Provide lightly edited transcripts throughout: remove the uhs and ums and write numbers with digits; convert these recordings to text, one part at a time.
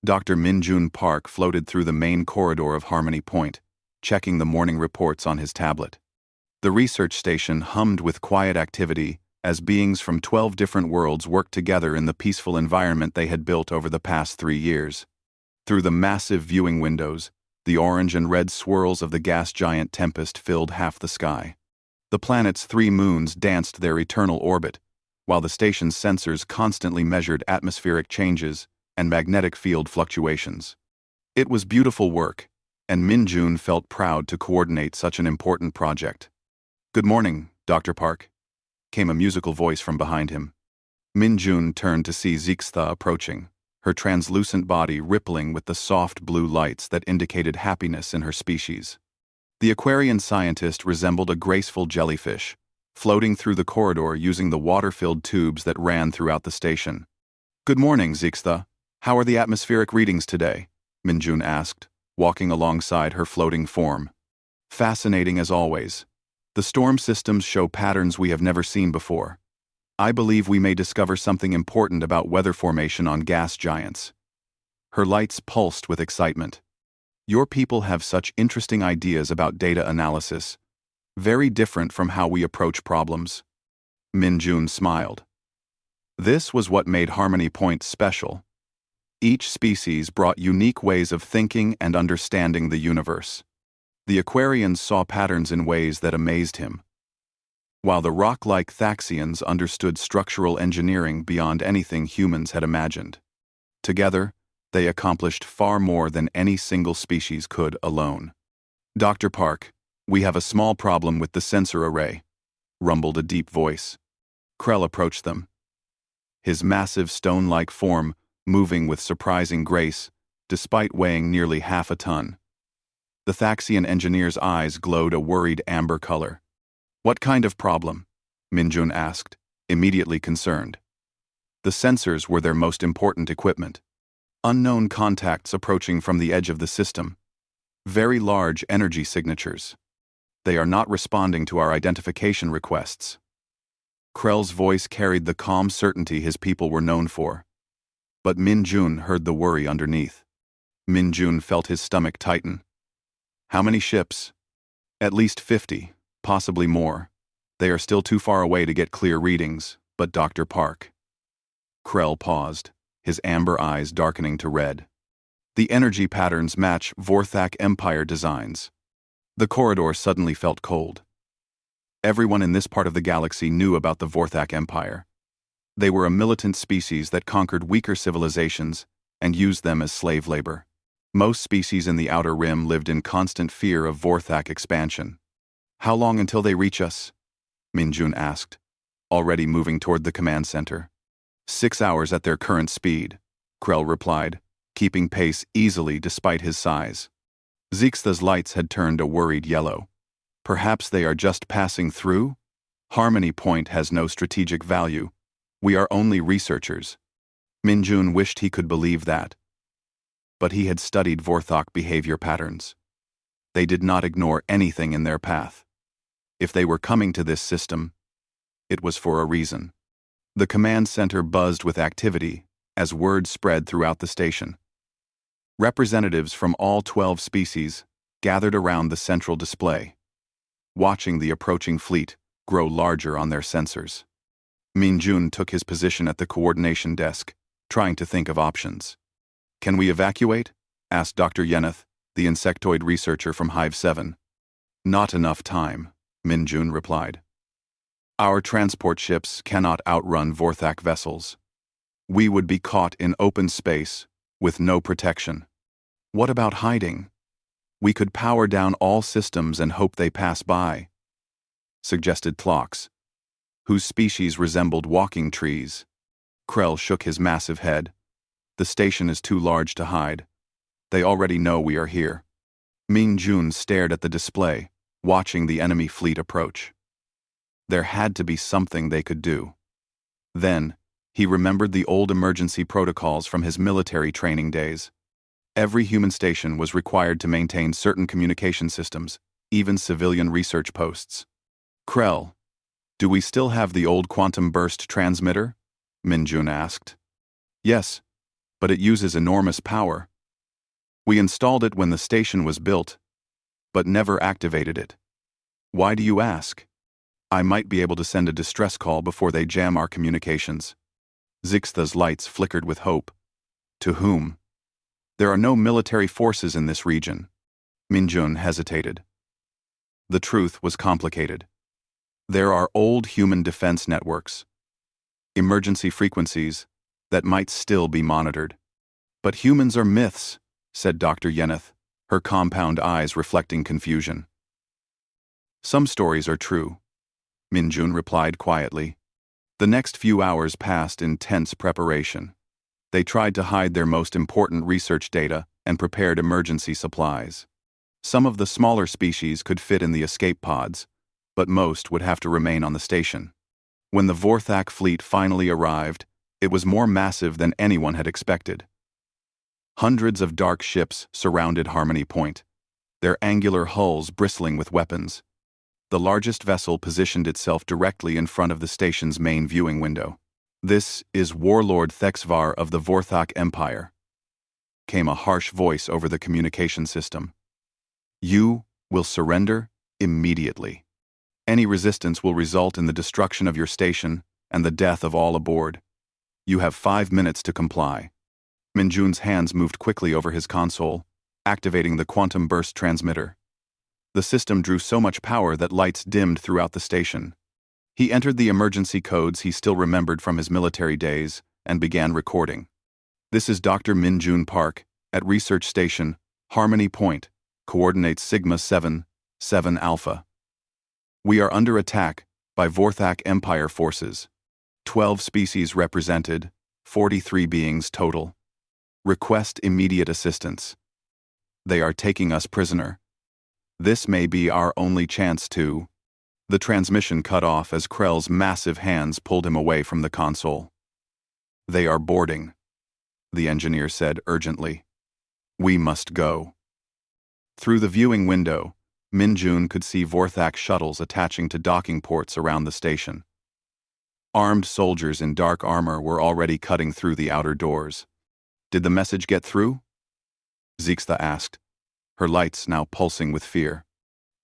Dr. Min-Jun Park floated through the main corridor of Harmony Point, checking the morning reports on his tablet. The research station hummed with quiet activity as beings from 12 different worlds worked together in the peaceful environment they had built over the past 3 years. Through the massive viewing windows, the orange and red swirls of the gas giant Tempest filled half the sky. The planet's 3 moons danced their eternal orbit, while the station's sensors constantly measured atmospheric changes and magnetic field fluctuations. It was beautiful work, and Min-Jun felt proud to coordinate such an important project. "Good morning, Dr. Park," came a musical voice from behind him. Min-Jun turned to see Zixta approaching, her translucent body rippling with the soft blue lights that indicated happiness in her species. The Aquarian scientist resembled a graceful jellyfish, floating through the corridor using the water-filled tubes that ran throughout the station. "Good morning, Zixta. How are the atmospheric readings today?" Min-Jun asked, walking alongside her floating form. "Fascinating as always. The storm systems show patterns we have never seen before. I believe we may discover something important about weather formation on gas giants." Her lights pulsed with excitement. "Your people have such interesting ideas about data analysis, very different from how we approach problems." Min-Jun smiled. This was what made Harmony Point special. Each species brought unique ways of thinking and understanding the universe. The Aquarians saw patterns in ways that amazed him, while the rock-like Thaxians understood structural engineering beyond anything humans had imagined. Together, they accomplished far more than any single species could alone. "Dr. Park, we have a small problem with the sensor array," rumbled a deep voice. Krell approached them, his massive stone-like form moving with surprising grace, despite weighing nearly half a ton. The Thaxian engineer's eyes glowed a worried amber color. "What kind of problem?" Min-Jun asked, immediately concerned. The sensors were their most important equipment. Unknown contacts approaching from the edge of the system. Very large energy signatures. They are not responding to our identification requests. Krell's voice carried the calm certainty his people were known for. But Min-Jun heard the worry underneath. Min-Jun felt his stomach tighten. "How many ships?" "At least 50, possibly more. They are still too far away to get clear readings, but Dr. Park." Krell paused, his amber eyes darkening to red. "The energy patterns match Vorthak Empire designs." The corridor suddenly felt cold. Everyone in this part of the galaxy knew about the Vorthak Empire. They were a militant species that conquered weaker civilizations and used them as slave labor. Most species in the Outer Rim lived in constant fear of Vorthak expansion. "How long until they reach us?" Min-Jun asked, already moving toward the command center. 6 hours at their current speed," Krell replied, keeping pace easily despite his size. Zixta's lights had turned a worried yellow. "Perhaps they are just passing through? Harmony Point has no strategic value. We are only researchers." Min-Jun wished he could believe that. But he had studied Vorthok behavior patterns. They did not ignore anything in their path. If they were coming to this system, it was for a reason. The command center buzzed with activity as word spread throughout the station. Representatives from all 12 species gathered around the central display, watching the approaching fleet grow larger on their sensors. Min-Jun took his position at the coordination desk, trying to think of options. "Can we evacuate?" asked Dr. Yeneth, the insectoid researcher from Hive 7. "Not enough time," Min-Jun replied. "Our transport ships cannot outrun Vorthak vessels. We would be caught in open space with no protection." "What about hiding?" "We could power down all systems and hope they pass by," suggested Tlox, whose species resembled walking trees. Krell shook his massive head. "The station is too large to hide. They already know we are here." Min-Jun stared at the display, watching the enemy fleet approach. There had to be something they could do. Then, he remembered the old emergency protocols from his military training days. Every human station was required to maintain certain communication systems, even civilian research posts. "Krell, do we still have the old quantum burst transmitter?" Min-Jun asked. "Yes. but it uses enormous power. We installed it when the station was built, but never activated it. Why do you ask? I might be able to send a distress call before they jam our communications. Zixtha's lights flickered with hope. To whom? There are no military forces in this region. Minjun hesitated. The truth was complicated. There are old human defense networks, emergency frequencies, that might still be monitored. But humans are myths, said Dr. Yeneth, her compound eyes reflecting confusion. Some stories are true, Minjun replied quietly. The next few hours passed in tense preparation. They tried to hide their most important research data and prepared emergency supplies. Some of the smaller species could fit in the escape pods, but most would have to remain on the station. When the Vorthak fleet finally arrived, it was more massive than anyone had expected. Hundreds of dark ships surrounded Harmony Point, their angular hulls bristling with weapons. The largest vessel positioned itself directly in front of the station's main viewing window. "This is Warlord Thexvar of the Vorthak Empire," came a harsh voice over the communication system. "You will surrender immediately. Any resistance will result in the destruction of your station and the death of all aboard. You have 5 minutes to comply." Minjun's hands moved quickly over his console, activating the quantum burst transmitter. The system drew so much power that lights dimmed throughout the station. He entered the emergency codes he still remembered from his military days and began recording. "This is Dr. Minjun Park, at Research Station, Harmony Point, coordinates Sigma 7, 7 Alpha. We are under attack by Vorthak Empire forces. 12 species represented, 43 beings total. Request immediate assistance. They are taking us prisoner. This may be our only chance to..." The transmission cut off as Krell's massive hands pulled him away from the console. "They are boarding," the engineer said urgently. "We must go." Through the viewing window, Minjun could see Vorthak shuttles attaching to docking ports around the station. Armed soldiers in dark armor were already cutting through the outer doors. "Did the message get through?" Zixtha asked, her lights now pulsing with fear.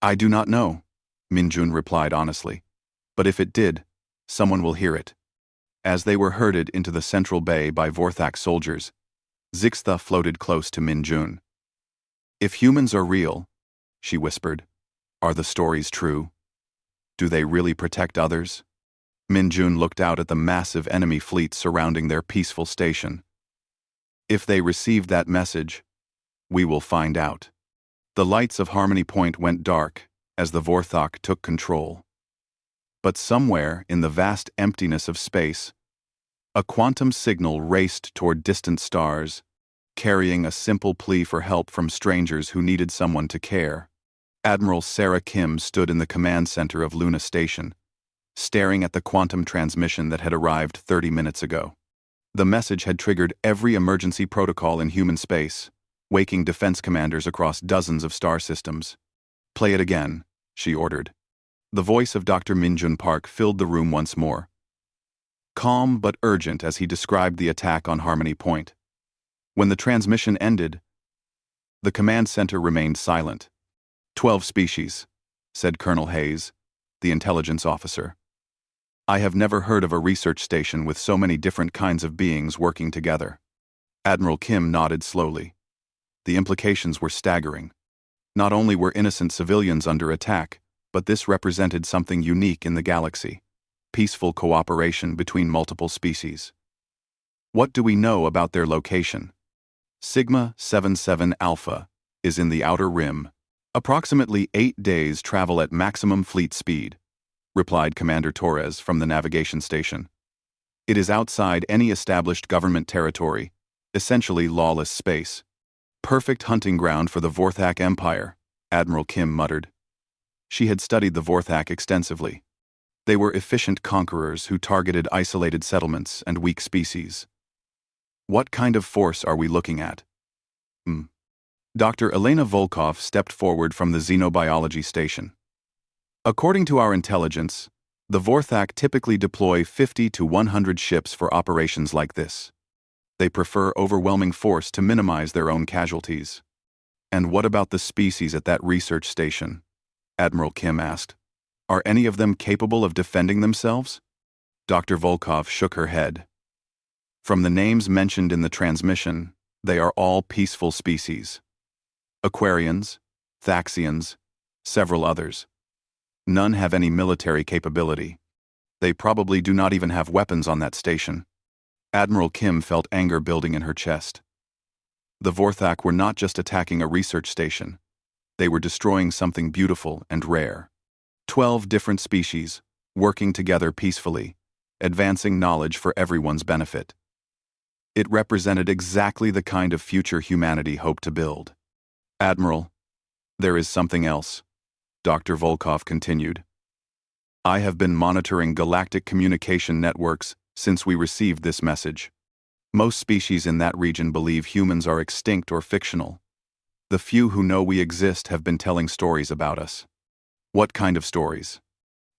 "I do not know," Minjun replied honestly. "But if it did, someone will hear it." As they were herded into the central bay by Vorthak soldiers, Zixtha floated close to Minjun. "If humans are real," she whispered, "are the stories true? Do they really protect others?" Minjun looked out at the massive enemy fleet surrounding their peaceful station. "If they received that message, we will find out." The lights of Harmony Point went dark as the Vorthak took control. But somewhere in the vast emptiness of space, a quantum signal raced toward distant stars, carrying a simple plea for help from strangers who needed someone to care. Admiral Sarah Kim stood in the command center of Luna Station, staring at the quantum transmission that had arrived 30 minutes ago. The message had triggered every emergency protocol in human space, waking defense commanders across dozens of star systems. "Play it again," she ordered. The voice of Dr. Minjun Park filled the room once more, calm but urgent as he described the attack on Harmony Point. When the transmission ended, the command center remained silent. 12 species, said Colonel Hayes, the intelligence officer. "I have never heard of a research station with so many different kinds of beings working together." Admiral Kim nodded slowly. The implications were staggering. Not only were innocent civilians under attack, but this represented something unique in the galaxy: peaceful cooperation between multiple species. "What do we know about their location?" "Sigma 77 Alpha is in the Outer Rim, approximately 8 days travel at maximum fleet speed," replied Commander Torres from the navigation station. "It is outside any established government territory, essentially lawless space. Perfect hunting ground for the Vorthak Empire," Admiral Kim muttered. She had studied the Vorthak extensively. They were efficient conquerors who targeted isolated settlements and weak species. "What kind of force are we looking at?" Dr. Elena Volkov stepped forward from the xenobiology station. "According to our intelligence, the Vorthak typically deploy 50 to 100 ships for operations like this. They prefer overwhelming force to minimize their own casualties. And what about the species at that research station? Admiral Kim asked. Are any of them capable of defending themselves? Dr. Volkov shook her head. From the names mentioned in the transmission, they are all peaceful species. Aquarians, Thaxians, several others. None have any military capability. They probably do not even have weapons on that station. Admiral Kim felt anger building in her chest. The Vorthak were not just attacking a research station. They were destroying something beautiful and rare. 12 different species, working together peacefully, advancing knowledge for everyone's benefit. It represented exactly the kind of future humanity hoped to build. Admiral, there is something else, Dr. Volkov continued. I have been monitoring galactic communication networks since we received this message. Most species in that region believe humans are extinct or fictional. The few who know we exist have been telling stories about us. What kind of stories?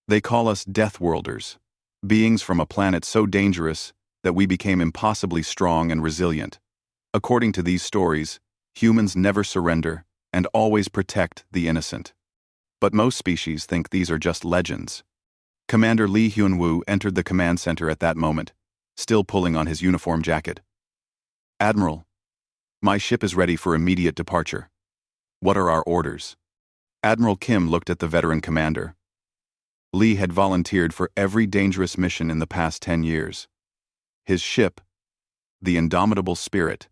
They call us Deathworlders, beings from a planet so dangerous that we became impossibly strong and resilient. According to these stories, humans never surrender and always protect the innocent. But most species think these are just legends. Commander Lee Hyun-woo entered the command center at that moment, still pulling on his uniform jacket. Admiral, my ship is ready for immediate departure. What are our orders? Admiral Kim looked at the veteran commander. Lee had volunteered for every dangerous mission in the past 10 years. His ship, the Indomitable Spirit,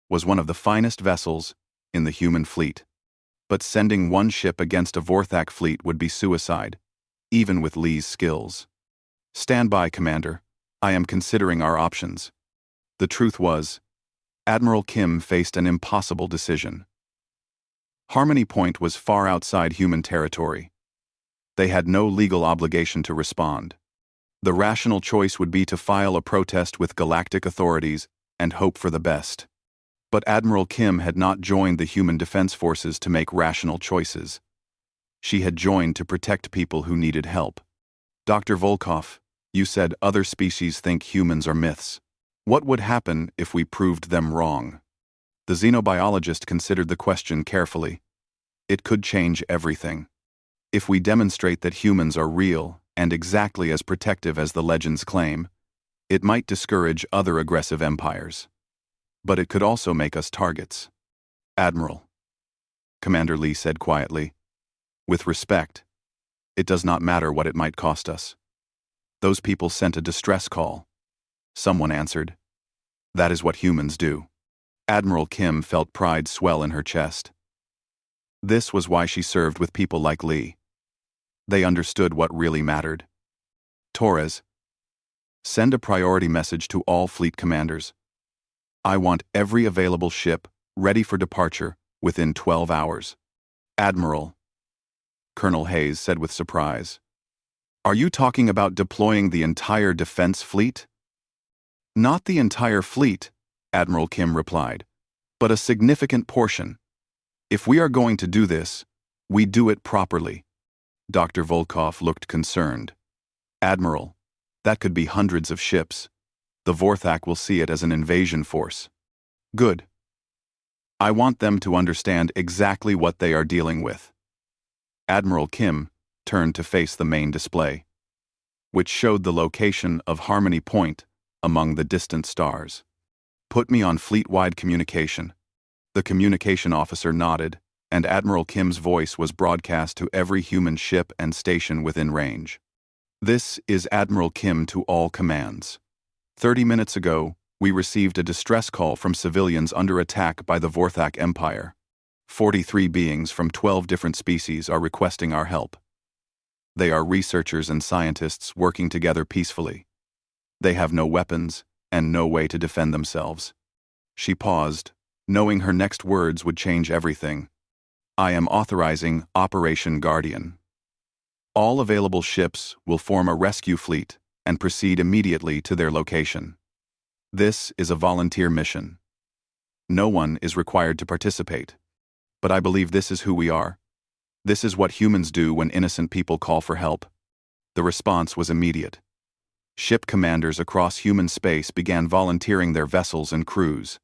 was one of the finest vessels in the human fleet. But sending one ship against a Vorthak fleet would be suicide, even with Lee's skills. Stand by, Commander. I am considering our options. The truth was, Admiral Kim faced an impossible decision. Harmony Point was far outside human territory. They had no legal obligation to respond. The rational choice would be to file a protest with galactic authorities and hope for the best. But Admiral Kim had not joined the human defense forces to make rational choices. She had joined to protect people who needed help. Dr. Volkov, you said other species think humans are myths. What would happen if we proved them wrong? The xenobiologist considered the question carefully. It could change everything. If we demonstrate that humans are real and exactly as protective as the legends claim, it might discourage other aggressive empires. But it could also make us targets. Admiral, Commander Lee said quietly, with respect, it does not matter what it might cost us. Those people sent a distress call. Someone answered. That is what humans do. Admiral Kim felt pride swell in her chest. This was why she served with people like Lee. They understood what really mattered. Torres, send a priority message to all fleet commanders. I want every available ship ready for departure within 12 hours. Admiral, Colonel Hayes said with surprise. Are you talking about deploying the entire defense fleet? Not the entire fleet, Admiral Kim replied, but a significant portion. If we are going to do this, we do it properly. Dr. Volkov looked concerned. Admiral, that could be hundreds of ships. The Vorthak will see it as an invasion force. Good. I want them to understand exactly what they are dealing with. Admiral Kim turned to face the main display, which showed the location of Harmony Point among the distant stars. Put me on fleet-wide communication. The communication officer nodded, and Admiral Kim's voice was broadcast to every human ship and station within range. This is Admiral Kim to all commands. 30 minutes ago, we received a distress call from civilians under attack by the Vorthak Empire. 43 beings from 12 different species are requesting our help. They are researchers and scientists working together peacefully. They have no weapons and no way to defend themselves. She paused, knowing her next words would change everything. I am authorizing Operation Guardian. All available ships will form a rescue fleet and proceed immediately to their location. This is a volunteer mission. No one is required to participate. But I believe this is who we are. This is what humans do when innocent people call for help. The response was immediate. Ship commanders across human space began volunteering their vessels and crews.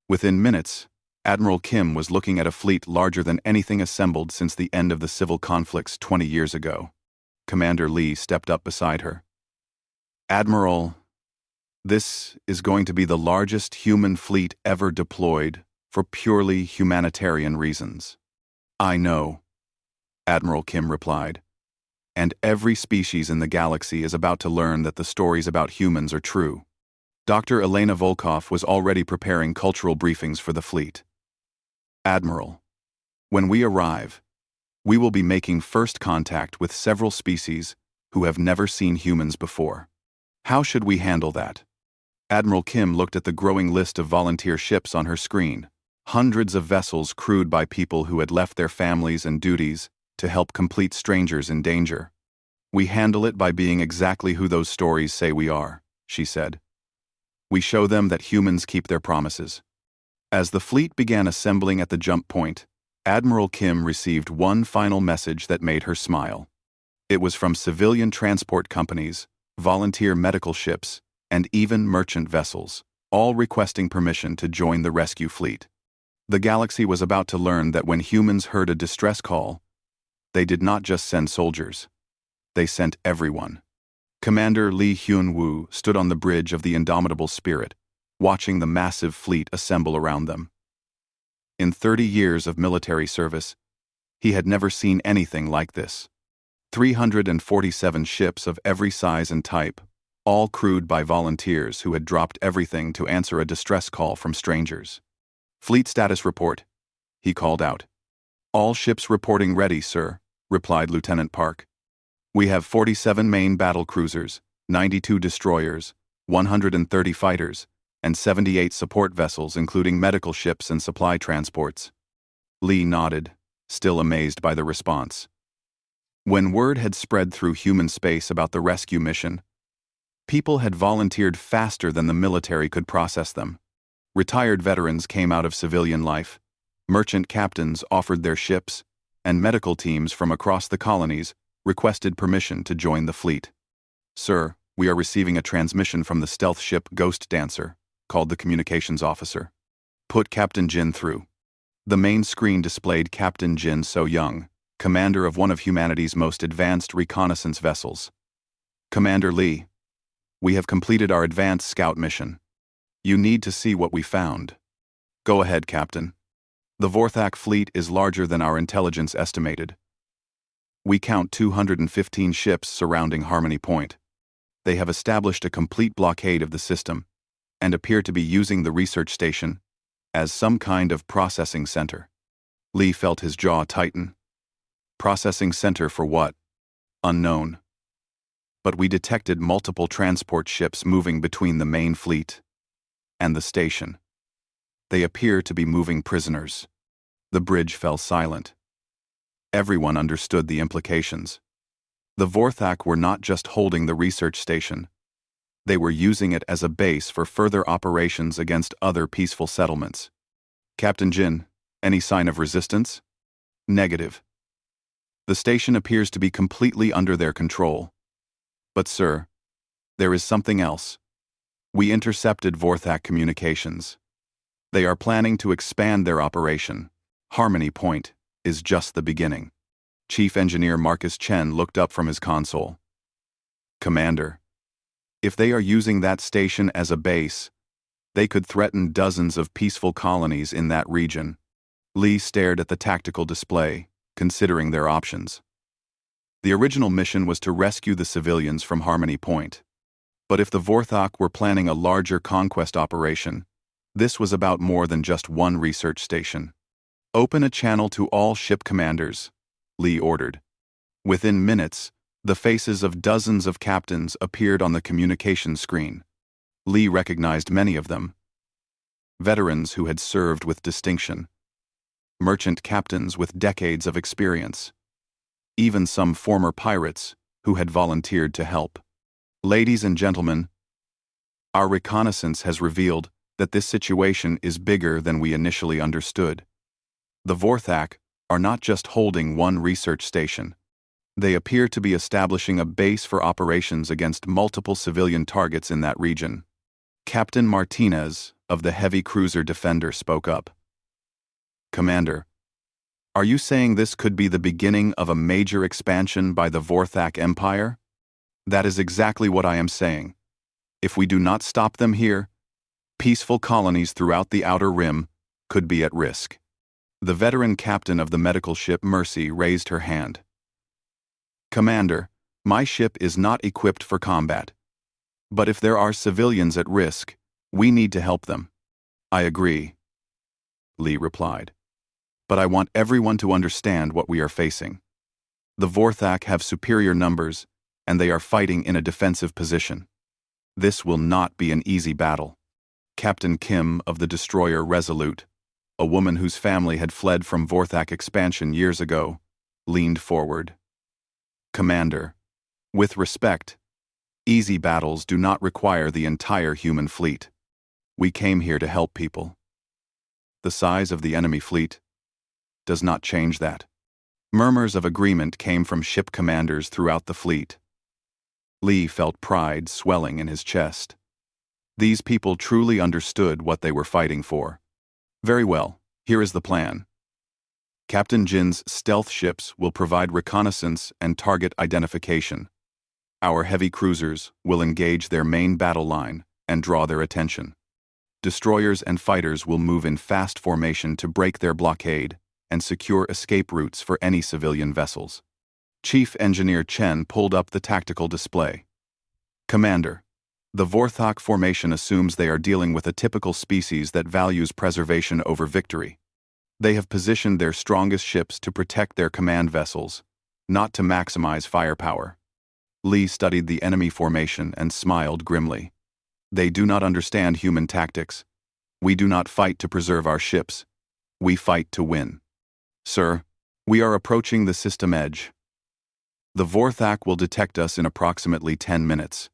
Within minutes, Admiral Kim was looking at a fleet larger than anything assembled since the end of the civil conflicts 20 years ago. Commander Lee stepped up beside her. "Admiral, this is going to be the largest human fleet ever deployed for purely humanitarian reasons." "I know," Admiral Kim replied. "And every species in the galaxy is about to learn that the stories about humans are true." Dr. Elena Volkov was already preparing cultural briefings for the fleet. "Admiral, when we arrive, we will be making first contact with several species who have never seen humans before. How should we handle that?" Admiral Kim looked at the growing list of volunteer ships on her screen. Hundreds of vessels crewed by people who had left their families and duties to help complete strangers in danger. "We handle it by being exactly who those stories say we are," she said. "We show them that humans keep their promises." As the fleet began assembling at the jump point, Admiral Kim received one final message that made her smile. It was from civilian transport companies, volunteer medical ships, and even merchant vessels, all requesting permission to join the rescue fleet. The galaxy was about to learn that when humans heard a distress call, they did not just send soldiers. They sent everyone. Commander Lee Hyun-woo stood on the bridge of the Indomitable Spirit, watching the massive fleet assemble around them. In 30 years of military service, he had never seen anything like this. 347 ships of every size and type, all crewed by volunteers who had dropped everything to answer a distress call from strangers. "Fleet status report," he called out. "All ships reporting ready, sir," replied Lieutenant Park. "We have 47 main battle cruisers, 92 destroyers, 130 fighters, and 78 support vessels including medical ships and supply transports." Lee nodded, still amazed by the response. When word had spread through human space about the rescue mission, people had volunteered faster than the military could process them. Retired veterans came out of civilian life, merchant captains offered their ships, and medical teams from across the colonies requested permission to join the fleet. "Sir, we are receiving a transmission from the stealth ship Ghost Dancer," called the communications officer. "Put Captain Jin through." The main screen displayed Captain Jin So-young, commander of one of humanity's most advanced reconnaissance vessels. "Commander Lee, we have completed our advanced scout mission. You need to see what we found." "Go ahead, Captain." "The Vorthak fleet is larger than our intelligence estimated. We count 215 ships surrounding Harmony Point. They have established a complete blockade of the system and appear to be using the research station as some kind of processing center." Lee felt his jaw tighten. Processing center for what? Unknown. But we detected multiple transport ships moving between the main fleet and the station. They appear to be moving prisoners. The bridge fell silent. Everyone understood the implications. The Vorthak were not just holding the research station. They were using it as a base for further operations against other peaceful settlements. "Captain Jin, any sign of resistance?" "Negative. The station appears to be completely under their control. But sir, there is something else. We intercepted Vorthak communications. They are planning to expand their operation. Harmony Point is just the beginning." Chief Engineer Marcus Chen looked up from his console. "Commander, if they are using that station as a base, they could threaten dozens of peaceful colonies in that region." Lee stared at the tactical display, considering their options. The original mission was to rescue the civilians from Harmony Point. But if the Vorthak were planning a larger conquest operation, this was about more than just one research station. "Open a channel to all ship commanders," Lee ordered. Within minutes, the faces of dozens of captains appeared on the communication screen. Lee recognized many of them. Veterans who had served with distinction. Merchant captains with decades of experience. Even some former pirates who had volunteered to help. "Ladies and gentlemen, our reconnaissance has revealed that this situation is bigger than we initially understood. The Vorthak are not just holding one research station. They appear to be establishing a base for operations against multiple civilian targets in that region. Captain Martinez of the heavy cruiser Defender spoke up. Commander, are you saying this could be the beginning of a major expansion by the Vorthak Empire? That is exactly what I am saying. If we do not stop them here, peaceful colonies throughout the Outer Rim could be at risk. The veteran captain of the medical ship Mercy raised her hand. Commander, my ship is not equipped for combat. But if there are civilians at risk, we need to help them. I agree, Lee replied. But I want everyone to understand what we are facing. The Vorthak have superior numbers, and they are fighting in a defensive position. This will not be an easy battle. Captain Kim of the destroyer Resolute, a woman whose family had fled from Vorthak expansion years ago, leaned forward. Commander, with respect, easy battles do not require the entire human fleet. We came here to help people. The size of the enemy fleet does not change that. Murmurs of agreement came from ship commanders throughout the fleet. Lee felt pride swelling in his chest. These people truly understood what they were fighting for. Very well, here is the plan. Captain Jin's stealth ships will provide reconnaissance and target identification. Our heavy cruisers will engage their main battle line and draw their attention. Destroyers and fighters will move in fast formation to break their blockade and secure escape routes for any civilian vessels. Chief Engineer Chen pulled up the tactical display. Commander, the Vorthak formation assumes they are dealing with a typical species that values preservation over victory. They have positioned their strongest ships to protect their command vessels, not to maximize firepower. Lee studied the enemy formation and smiled grimly. They do not understand human tactics. We do not fight to preserve our ships. We fight to win. Sir, we are approaching the system edge. The Vorthak will detect us in approximately 10 minutes,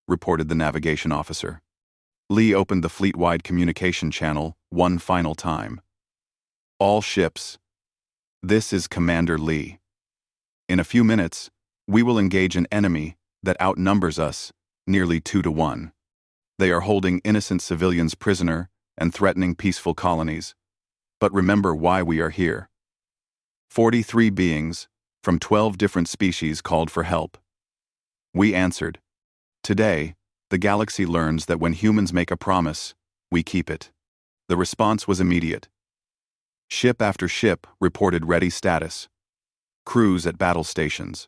reported the navigation officer. Lee opened the fleet-wide communication channel one final time. All ships. This is Commander Lee. In a few minutes, we will engage an enemy that outnumbers us nearly 2-to-1. They are holding innocent civilians prisoner and threatening peaceful colonies. But remember why we are here. 43 beings from 12 different species called for help. We answered. Today, the galaxy learns that when humans make a promise, we keep it. The response was immediate. Ship after ship reported ready status. Crews at battle stations.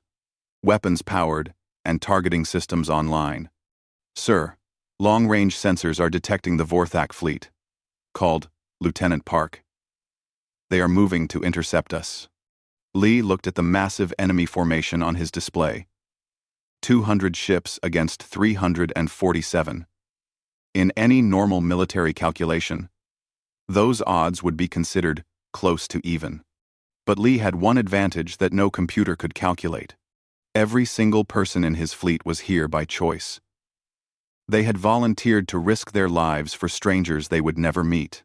Weapons powered and targeting systems online. Sir, long-range sensors are detecting the Vorthak fleet, called Lieutenant Park. They are moving to intercept us. Lee looked at the massive enemy formation on his display. 200 ships against 347. In any normal military calculation, those odds would be considered close to even. But Lee had one advantage that no computer could calculate. Every single person in his fleet was here by choice. They had volunteered to risk their lives for strangers they would never meet.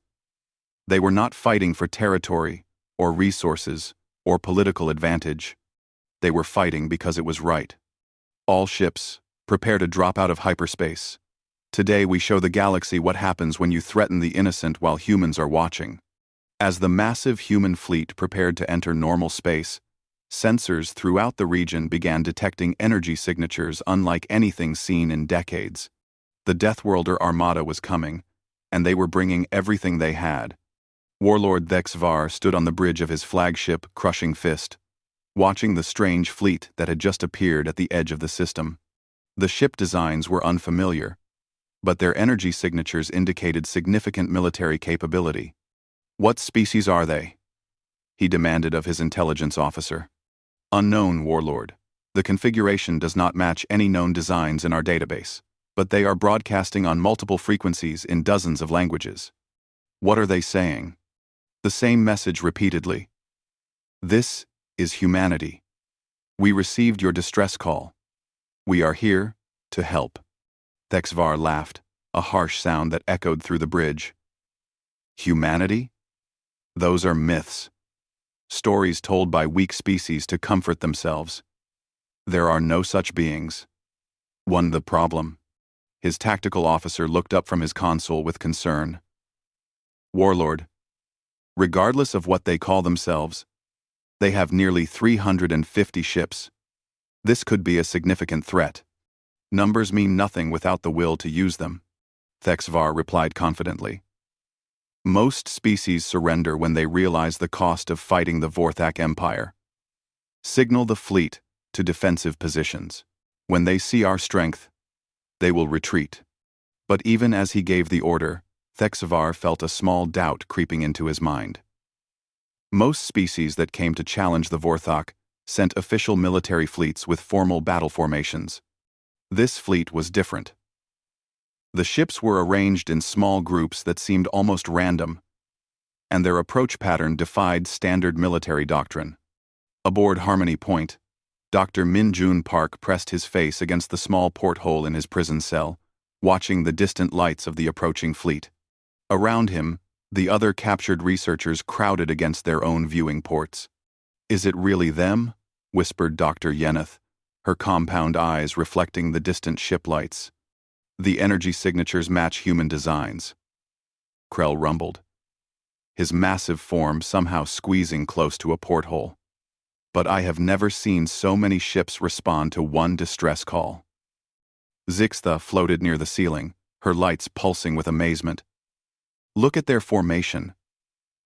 They were not fighting for territory, or resources, or political advantage. They were fighting because it was right. All ships, prepare to drop out of hyperspace. Today we show the galaxy what happens when you threaten the innocent while humans are watching. As the massive human fleet prepared to enter normal space, sensors throughout the region began detecting energy signatures unlike anything seen in decades. The Deathworlder Armada was coming, and they were bringing everything they had. Warlord Thexvar stood on the bridge of his flagship, Crushing Fist, watching the strange fleet that had just appeared at the edge of the system. The ship designs were unfamiliar, but their energy signatures indicated significant military capability. What species are they? He demanded of his intelligence officer. Unknown, Warlord. The configuration does not match any known designs in our database, but they are broadcasting on multiple frequencies in dozens of languages. What are they saying? The same message repeatedly. This is humanity. We received your distress call. We are here to help. Thexvar laughed, a harsh sound that echoed through the bridge. Humanity? Those are myths. Stories told by weak species to comfort themselves. There are no such beings. One the problem. His tactical officer looked up from his console with concern. Warlord, regardless of what they call themselves, they have nearly 350 ships. This could be a significant threat. Numbers mean nothing without the will to use them, Thexvar replied confidently. Most species surrender when they realize the cost of fighting the Vorthak Empire. Signal the fleet to defensive positions. When they see our strength, they will retreat. But even as he gave the order, Thexvar felt a small doubt creeping into his mind. Most species that came to challenge the Vorthak sent official military fleets with formal battle formations. This fleet was different. The ships were arranged in small groups that seemed almost random, and their approach pattern defied standard military doctrine. Aboard Harmony Point, Dr. Min-Jun Park pressed his face against the small porthole in his prison cell, watching the distant lights of the approaching fleet. Around him, the other captured researchers crowded against their own viewing ports. "Is it really them?" whispered Dr. Yeneth, her compound eyes reflecting the distant ship lights. "The energy signatures match human designs." Krell rumbled, his massive form somehow squeezing close to a porthole. "But I have never seen so many ships respond to one distress call." Zixtha floated near the ceiling, her lights pulsing with amazement. "Look at their formation.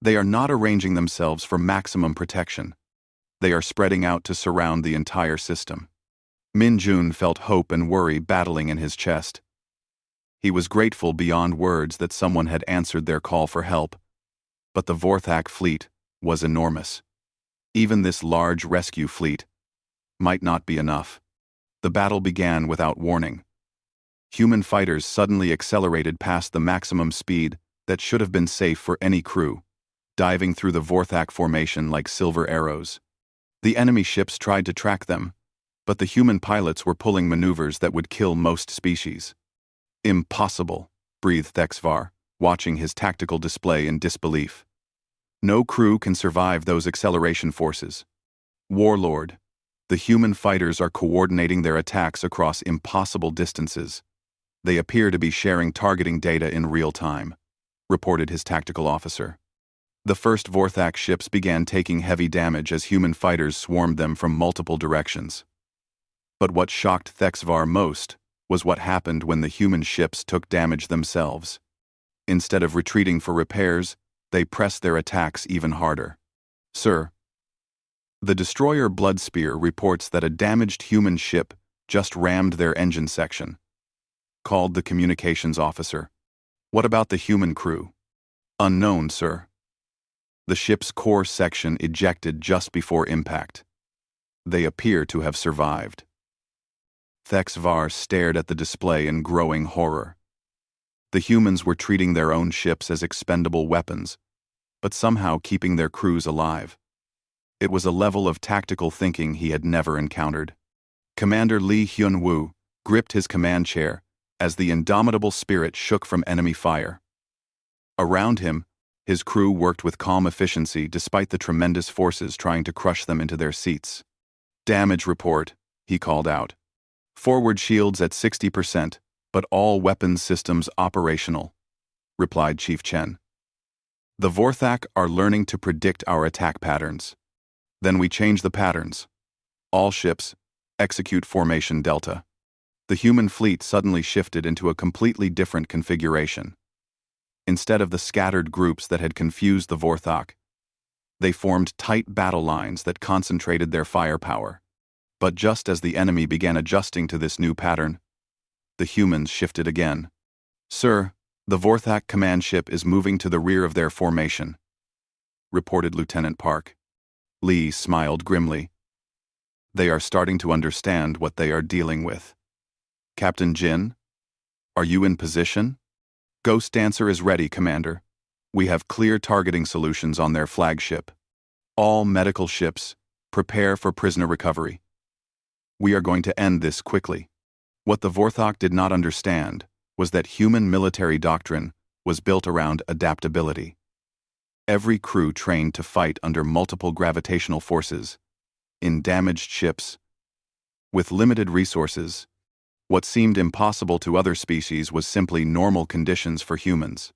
They are not arranging themselves for maximum protection. They are spreading out to surround the entire system." Min-Jun felt hope and worry battling in his chest. He was grateful beyond words that someone had answered their call for help, but the Vorthak fleet was enormous. Even this large rescue fleet might not be enough. The battle began without warning. Human fighters suddenly accelerated past the maximum speed that should have been safe for any crew, diving through the Vorthak formation like silver arrows. The enemy ships tried to track them, but the human pilots were pulling maneuvers that would kill most species. "Impossible," breathed Thexvar, watching his tactical display in disbelief. "No crew can survive those acceleration forces." "Warlord, the human fighters are coordinating their attacks across impossible distances. They appear to be sharing targeting data in real time," reported his tactical officer. The first Vorthak ships began taking heavy damage as human fighters swarmed them from multiple directions. But what shocked Thexvar most was what happened when the human ships took damage themselves. Instead of retreating for repairs, they pressed their attacks even harder. "Sir, the destroyer Bloodspear reports that a damaged human ship just rammed their engine section," called the communications officer. "What about the human crew?" "Unknown, sir. The ship's core section ejected just before impact. They appear to have survived." Thexvar stared at the display in growing horror. The humans were treating their own ships as expendable weapons, but somehow keeping their crews alive. It was a level of tactical thinking he had never encountered. Commander Lee Hyun-woo gripped his command chair as the indomitable spirit shook from enemy fire. Around him, his crew worked with calm efficiency despite the tremendous forces trying to crush them into their seats. "Damage report," he called out. "Forward shields at 60%, but all weapons systems operational," replied Chief Chen. "The Vorthak are learning to predict our attack patterns. Then we change the patterns. All ships, execute formation Delta." The human fleet suddenly shifted into a completely different configuration. Instead of the scattered groups that had confused the Vorthak, they formed tight battle lines that concentrated their firepower. But just as the enemy began adjusting to this new pattern, the humans shifted again. "Sir, the Vorthak command ship is moving to the rear of their formation," reported Lieutenant Park. Lee smiled grimly. "They are starting to understand what they are dealing with." "Captain Jin, are you in position?" "Ghost Dancer is ready, Commander. We have clear targeting solutions on their flagship. All medical ships, prepare for prisoner recovery. We are going to end this quickly." What the Vorthak did not understand was that human military doctrine was built around adaptability. Every crew trained to fight under multiple gravitational forces, in damaged ships, With limited resources, what seemed impossible to other species was simply normal conditions for humans.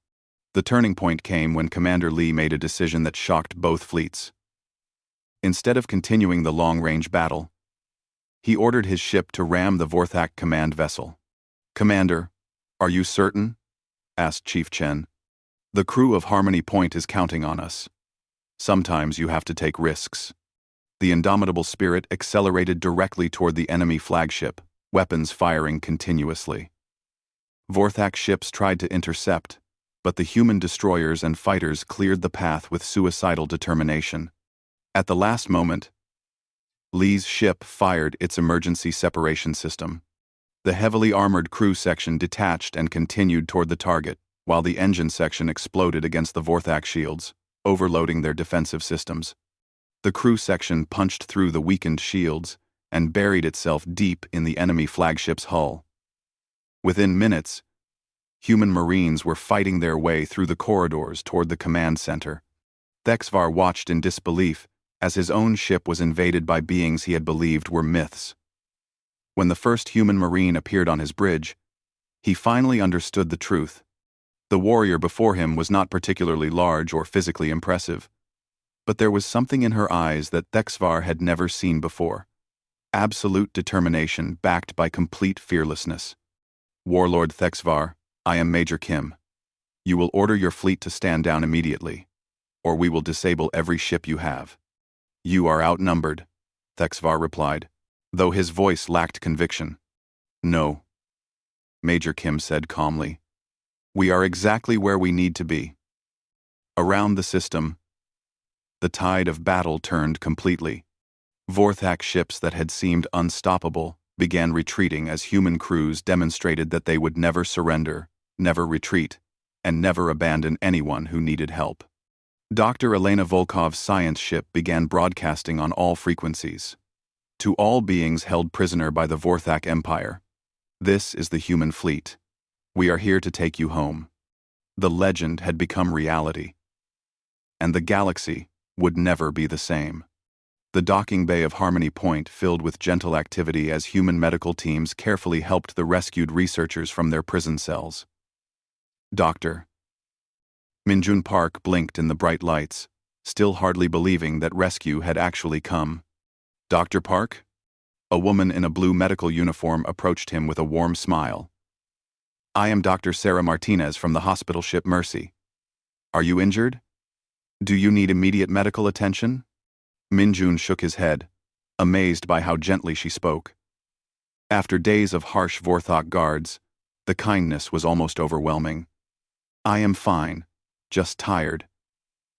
The turning point came when Commander Lee made a decision that shocked both fleets. Instead of continuing the long-range battle, he ordered his ship to ram the Vorthak command vessel. "Commander, are you certain?" asked Chief Chen. "The crew of Harmony Point is counting on us. Sometimes you have to take risks." The indomitable spirit accelerated directly toward the enemy flagship, weapons firing continuously. Vorthak ships tried to intercept, but the human destroyers and fighters cleared the path with suicidal determination. At the last moment, Lee's ship fired its emergency separation system. The heavily armored crew section detached and continued toward the target, while the engine section exploded against the Vorthak shields, overloading their defensive systems. The crew section punched through the weakened shields and buried itself deep in the enemy flagship's hull. Within minutes, human Marines were fighting their way through the corridors toward the command center. Thexvar watched in disbelief as his own ship was invaded by beings he had believed were myths. When the first human Marine appeared on his bridge, he finally understood the truth. The warrior before him was not particularly large or physically impressive, but there was something in her eyes that Thexvar had never seen before. Absolute determination backed by complete fearlessness. "Warlord Thexvar, I am Major Kim. You will order your fleet to stand down immediately, or we will disable every ship you have." "You are outnumbered," Thexvar replied, though his voice lacked conviction. "No," Major Kim said calmly. "We are exactly where we need to be." Around the system, the tide of battle turned completely. Vorthak ships that had seemed unstoppable began retreating as human crews demonstrated that they would never surrender, never retreat, and never abandon anyone who needed help. Dr. Elena Volkov's science ship began broadcasting on all frequencies. "To all beings held prisoner by the Vorthak Empire, this is the human fleet. We are here to take you home." The legend had become reality, and the galaxy would never be the same. The docking bay of Harmony Point filled with gentle activity as human medical teams carefully helped the rescued researchers from their prison cells. "Doctor." Minjun Park blinked in the bright lights, still hardly believing that rescue had actually come. "Dr. Park?" A woman in a blue medical uniform approached him with a warm smile. "I am Dr. Sarah Martinez from the hospital ship Mercy. Are you injured? Do you need immediate medical attention?" Minjun shook his head, amazed by how gently she spoke. After days of harsh Vorthok guards, the kindness was almost overwhelming. "I am fine, just tired.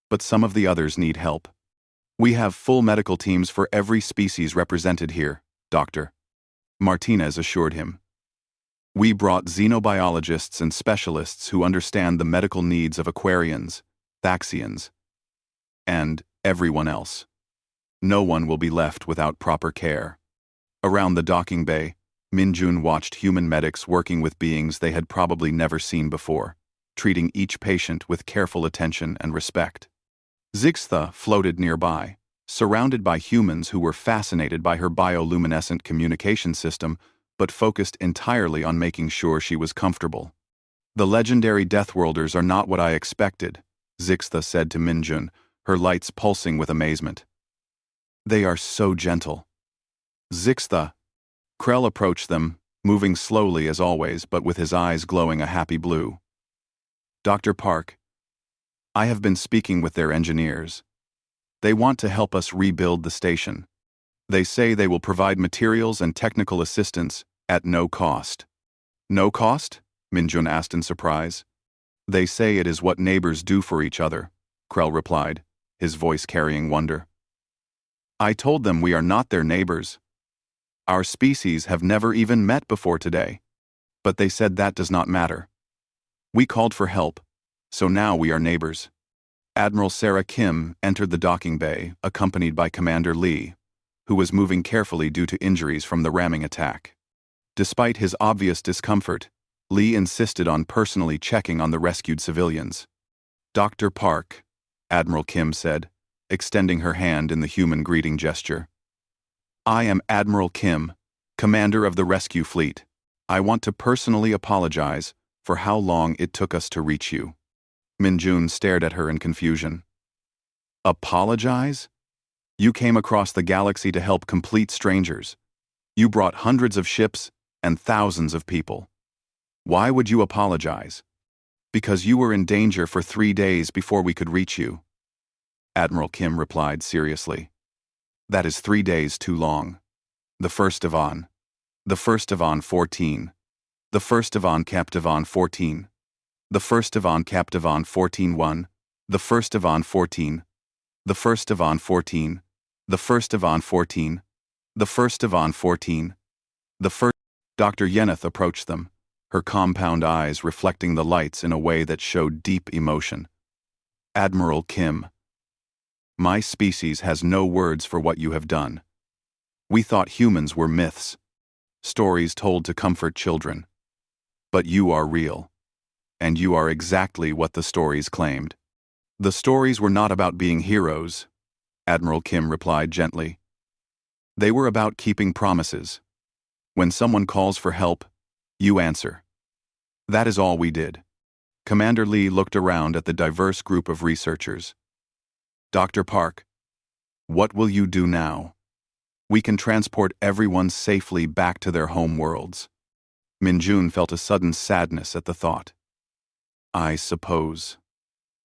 But some of the others need help. We have full medical teams for every species represented here, Doctor," Martinez assured him. "We brought xenobiologists and specialists who understand the medical needs of Aquarians, Thaxians, and everyone else. No one will be left without proper care." Around the docking bay, Minjun watched human medics working with beings they had probably never seen before, treating each patient with careful attention and respect. Zixtha floated nearby, surrounded by humans who were fascinated by her bioluminescent communication system but focused entirely on making sure she was comfortable. "The legendary Deathworlders are not what I expected," Zixtha said to Minjun, her lights pulsing with amazement. "They are so gentle." "Zixtha." Krell approached them, moving slowly as always but with his eyes glowing a happy blue. "Dr. Park, I have been speaking with their engineers. They want to help us rebuild the station. They say they will provide materials and technical assistance at no cost." "No cost?" Minjun asked in surprise. "They say it is what neighbors do for each other," Krell replied, his voice carrying wonder. "I told them we are not their neighbors. Our species have never even met before today. But they said that does not matter. We called for help, so now we are neighbors." Admiral Sarah Kim entered the docking bay, accompanied by Commander Lee, who was moving carefully due to injuries from the ramming attack. Despite his obvious discomfort, Lee insisted on personally checking on the rescued civilians. "Dr. Park," Admiral Kim said, extending her hand in the human greeting gesture. "I am Admiral Kim, Commander of the rescue fleet, I want to personally apologize for how long it took us to reach you. Minjun stared at her in confusion. Apologize? You came across the galaxy to help complete strangers. You brought hundreds of ships and thousands of people. Why would you apologize? Because you were in danger for 3 days before we could reach you. Admiral Kim replied seriously. That is 3 days too long. The 1st of On. The 1st of On 14. The 1st of On Captive On 14. The 1st of On Captive On 14-1. The 1st of On 14. The 1st of On 14. The 1st of On 14. The 1st of On 14. The first. Dr. Yeneth approached them, her compound eyes reflecting the lights in a way that showed deep emotion. Admiral Kim, my species has no words for what you have done. We thought humans were myths, stories told to comfort children. But you are real. And you are exactly what the stories claimed. The stories were not about being heroes, Admiral Kim replied gently. They were about keeping promises. When someone calls for help, you answer. That is all we did. Commander Lee looked around at the diverse group of researchers. Dr. Park, what will you do now? We can transport everyone safely back to their home worlds. Minjun felt a sudden sadness at the thought. I suppose.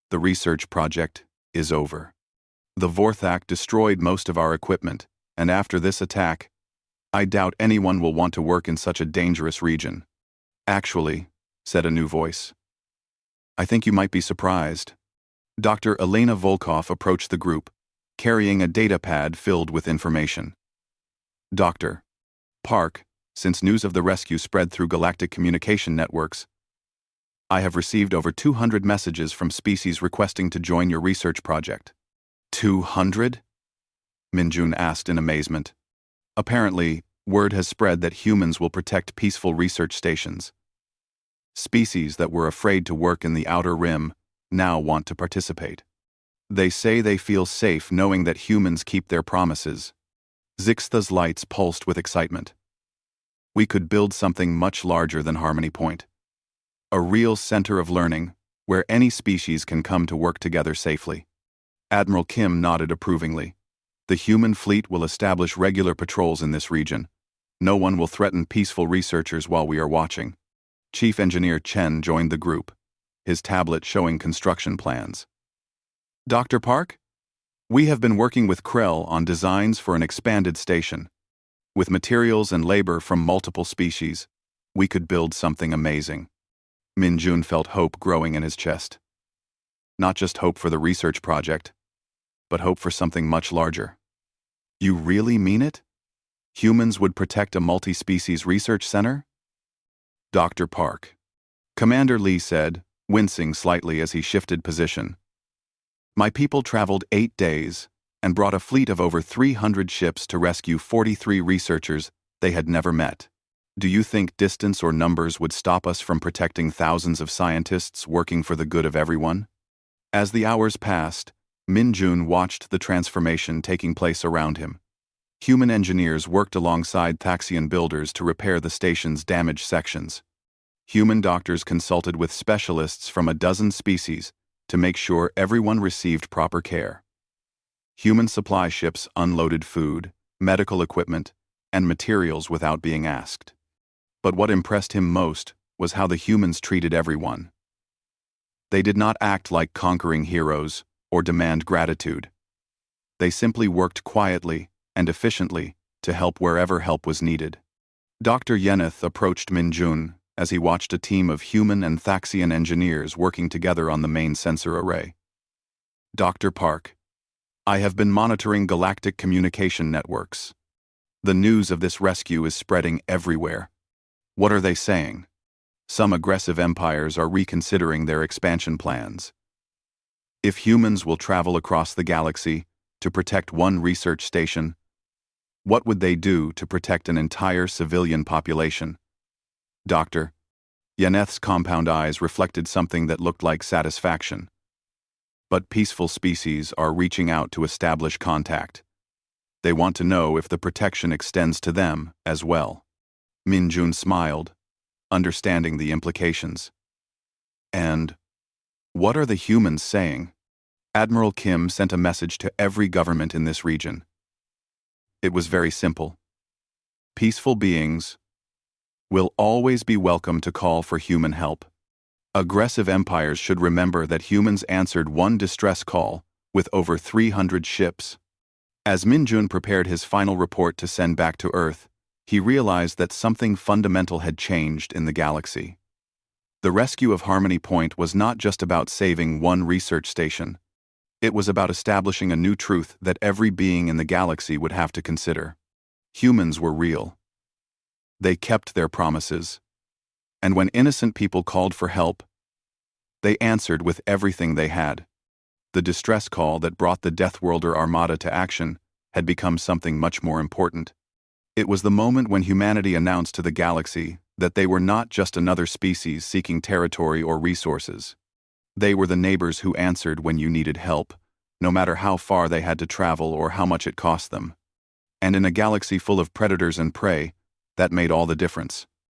The research project is over. The Vorthak destroyed most of our equipment, and after this attack, I doubt anyone will want to work in such a dangerous region. Actually, said a new voice. I think you might be surprised. Dr. Elena Volkov approached the group, carrying a data pad filled with information. Dr. Park, since news of the rescue spread through galactic communication networks, I have received over 200 messages from species requesting to join your research project. 200? Minjun asked in amazement. Apparently, word has spread that humans will protect peaceful research stations. Species that were afraid to work in the Outer Rim now want to participate. They say they feel safe knowing that humans keep their promises. Zixta's lights pulsed with excitement. We could build something much larger than Harmony Point. A real center of learning, where any species can come to work together safely. Admiral Kim nodded approvingly. The human fleet will establish regular patrols in this region. No one will threaten peaceful researchers while we are watching. Chief Engineer Chen joined the group, his tablet showing construction plans. Dr. Park? We have been working with Krell on designs for an expanded station. With materials and labor from multiple species, we could build something amazing. Minjun felt hope growing in his chest. Not just hope for the research project, but hope for something much larger. You really mean it? Humans would protect a multi-species research center? Dr. Park. Commander Lee said, wincing slightly as he shifted position. My people traveled 8 days and brought a fleet of over 300 ships to rescue 43 researchers they had never met. Do you think distance or numbers would stop us from protecting thousands of scientists working for the good of everyone? As the hours passed, Minjun watched the transformation taking place around him. Human engineers worked alongside Thaxian builders to repair the station's damaged sections. Human doctors consulted with specialists from a dozen species to make sure everyone received proper care. Human supply ships unloaded food, medical equipment, and materials without being asked. But what impressed him most was how the humans treated everyone. They did not act like conquering heroes or demand gratitude. They simply worked quietly and efficiently to help wherever help was needed. Dr. Yeneth approached Minjun as he watched a team of human and Thaxian engineers working together on the main sensor array. Dr. Park, I have been monitoring galactic communication networks. The news of this rescue is spreading everywhere. What are they saying? Some aggressive empires are reconsidering their expansion plans. If humans will travel across the galaxy to protect one research station, what would they do to protect an entire civilian population? Doctor, Yeneth's compound eyes reflected something that looked like satisfaction. But peaceful species are reaching out to establish contact. They want to know if the protection extends to them as well. Min-jun smiled, understanding the implications. And what are the humans saying? Admiral Kim sent a message to every government in this region. It was very simple. Peaceful beings will always be welcome to call for human help. Aggressive empires should remember that humans answered one distress call with over 300 ships. As Min-jun prepared his final report to send back to Earth, he realized that something fundamental had changed in the galaxy. The rescue of Harmony Point was not just about saving one research station. It was about establishing a new truth that every being in the galaxy would have to consider. Humans were real. They kept their promises. And when innocent people called for help, they answered with everything they had. The distress call that brought the Deathworlder Armada to action had become something much more important. It was the moment when humanity announced to the galaxy that they were not just another species seeking territory or resources. They were the neighbors who answered when you needed help, no matter how far they had to travel or how much it cost them. And in a galaxy full of predators and prey, that made all the difference.